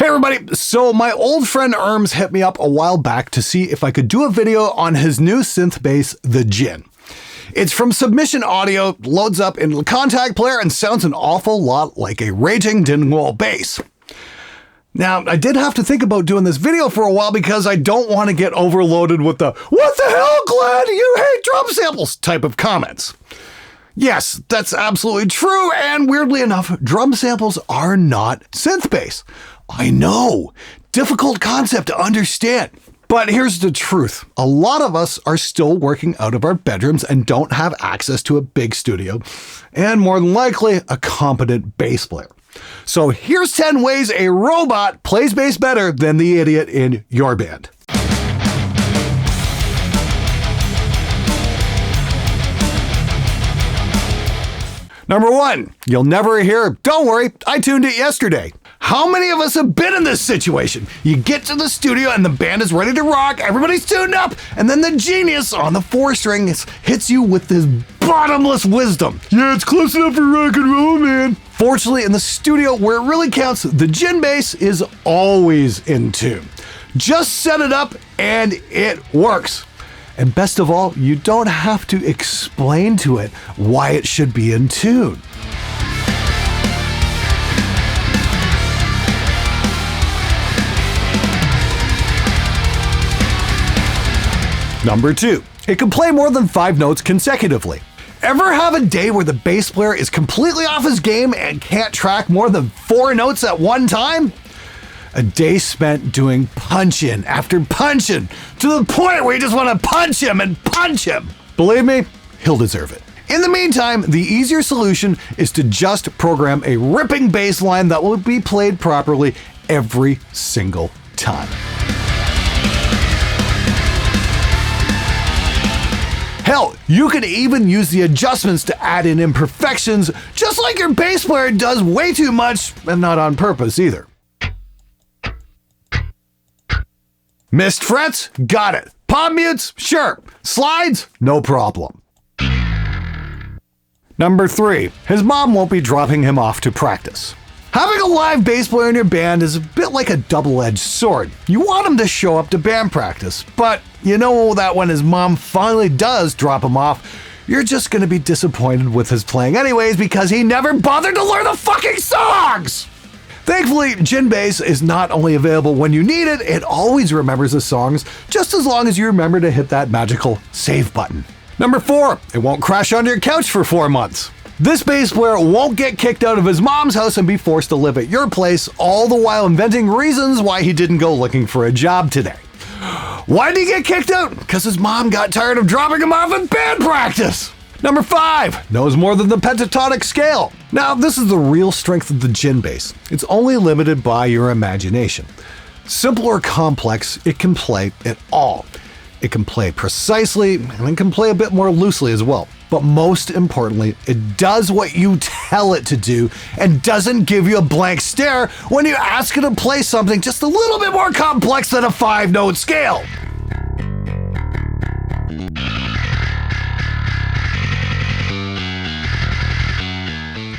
Hey everybody, so my old friend Erms hit me up a while back to see if I could do a video on his new synth bass, the Jinn. It's from Submission Audio, loads up into the contact player and sounds an awful lot like a raging Youll bass. Now, I did have to think about doing this video for a while because I don't want to get overloaded with the "what the hell, Glad, you hate drum samples" type of comments. Yes, that's absolutely true, and weirdly enough, drum samples are not synth bass. I know, difficult concept to understand. But here's the truth. A lot of us are still working out of our bedrooms and don't have access to a big studio, and more than likely, a competent bass player. So here's 10 ways a robot plays bass better than the idiot in your band. Number 1, you'll never hear, "Don't worry, I tuned it yesterday." How many of us have been in this situation? You get to the studio and the band is ready to rock, everybody's tuned up, and then the genius on the 4-string hits you with this bottomless wisdom. "Yeah, it's close enough for rock and roll, man." Fortunately, in the studio where it really counts, the Jinn bass is always in tune. Just set it up and it works. And best of all, you don't have to explain to it why it should be in tune. Number 2, it can play more than 5 notes consecutively. Ever have a day where the bass player is completely off his game and can't track more than 4 notes at one time? A day spent doing punch-in after punch-in to the point where you just want to punch him and punch him. Believe me, he'll deserve it. In the meantime, the easier solution is to just program a ripping bass line that will be played properly every single time. Hell, you can even use the adjustments to add in imperfections, just like your bass player does way too much, and not on purpose either. Missed frets? Got it. Palm mutes? Sure. Slides? No problem. Number 3, his mom won't be dropping him off to practice. Having a live bass player in your band is a bit like a double-edged sword. You want him to show up to band practice, but you know that when his mom finally does drop him off, you're just going to be disappointed with his playing anyways because he never bothered to learn the fucking songs! Thankfully, Jinn bass is not only available when you need it, it always remembers the songs just as long as you remember to hit that magical save button. Number 4, it won't crash on your couch for 4 months. This bass player won't get kicked out of his mom's house and be forced to live at your place, all the while inventing reasons why he didn't go looking for a job today. Why did he get kicked out? Because his mom got tired of dropping him off in band practice. Number 5, knows more than the pentatonic scale. Now, this is the real strength of the Jinn bass. It's only limited by your imagination. Simple or complex, it can play it all. It can play precisely, and it can play a bit more loosely as well. But most importantly, it does what you tell it to do and doesn't give you a blank stare when you ask it to play something just a little bit more complex than a 5-note scale.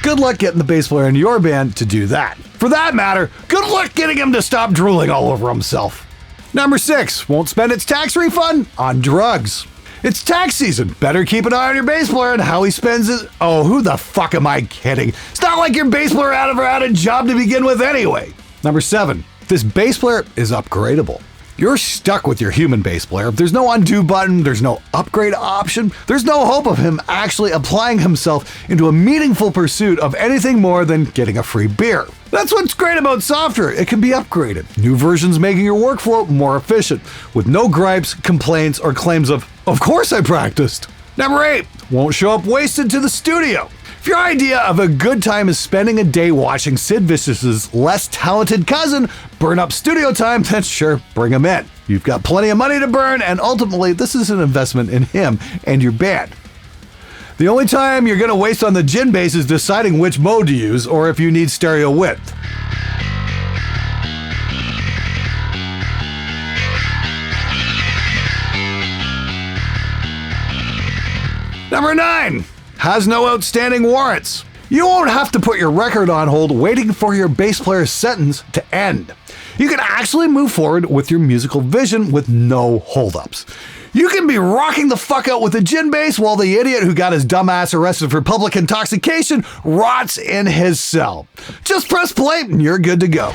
Good luck getting the bass player in your band to do that. For that matter, good luck getting him to stop drooling all over himself. Number 6, won't spend its tax refund on drugs. It's tax season. Better keep an eye on your bass player and how he spends it. Oh, who the fuck am I kidding? It's not like your bass player ever had a job to begin with anyway. Number 7, this bass player is upgradable. You're stuck with your human bass player. There's no undo button, there's no upgrade option, there's no hope of him actually applying himself into a meaningful pursuit of anything more than getting a free beer. That's what's great about software, it can be upgraded. New versions making your workflow more efficient, with no gripes, complaints, or claims of course I practiced. Number 8, won't show up wasted to the studio. If your idea of a good time is spending a day watching Sid Vicious's less talented cousin burn up studio time, then sure, bring him in. You've got plenty of money to burn, and ultimately, this is an investment in him and your band. The only time you're going to waste on the Jinn bass is deciding which mode to use or if you need stereo width. Number 9, has no outstanding warrants. You won't have to put your record on hold waiting for your bass player's sentence to end. You can actually move forward with your musical vision with no holdups. You can be rocking the fuck out with a gin bass while the idiot who got his dumbass arrested for public intoxication rots in his cell. Just press play and you're good to go.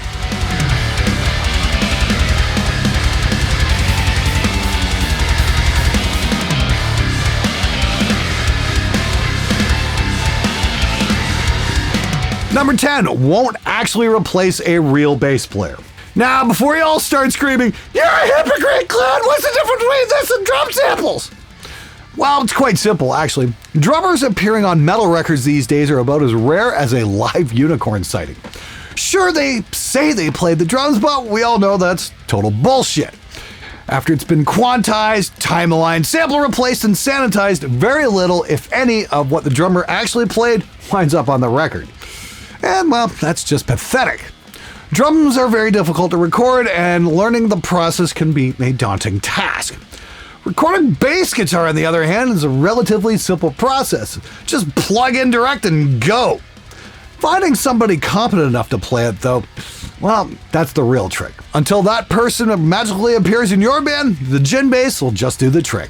Number 10, won't actually replace a real bass player. Now, before you all start screaming, "You're a hypocrite, Glenn! What's the difference between this and drum samples?" Well, it's quite simple, actually. Drummers appearing on metal records these days are about as rare as a live unicorn sighting. Sure, they say they played the drums, but we all know that's total bullshit. After it's been quantized, time-aligned, sample replaced, and sanitized, very little, if any, of what the drummer actually played winds up on the record. And, well, that's just pathetic. Drums are very difficult to record, and learning the process can be a daunting task. Recording bass guitar, on the other hand, is a relatively simple process. Just plug in direct and go. Finding somebody competent enough to play it, though, well, that's the real trick. Until that person magically appears in your band, the gin bass will just do the trick.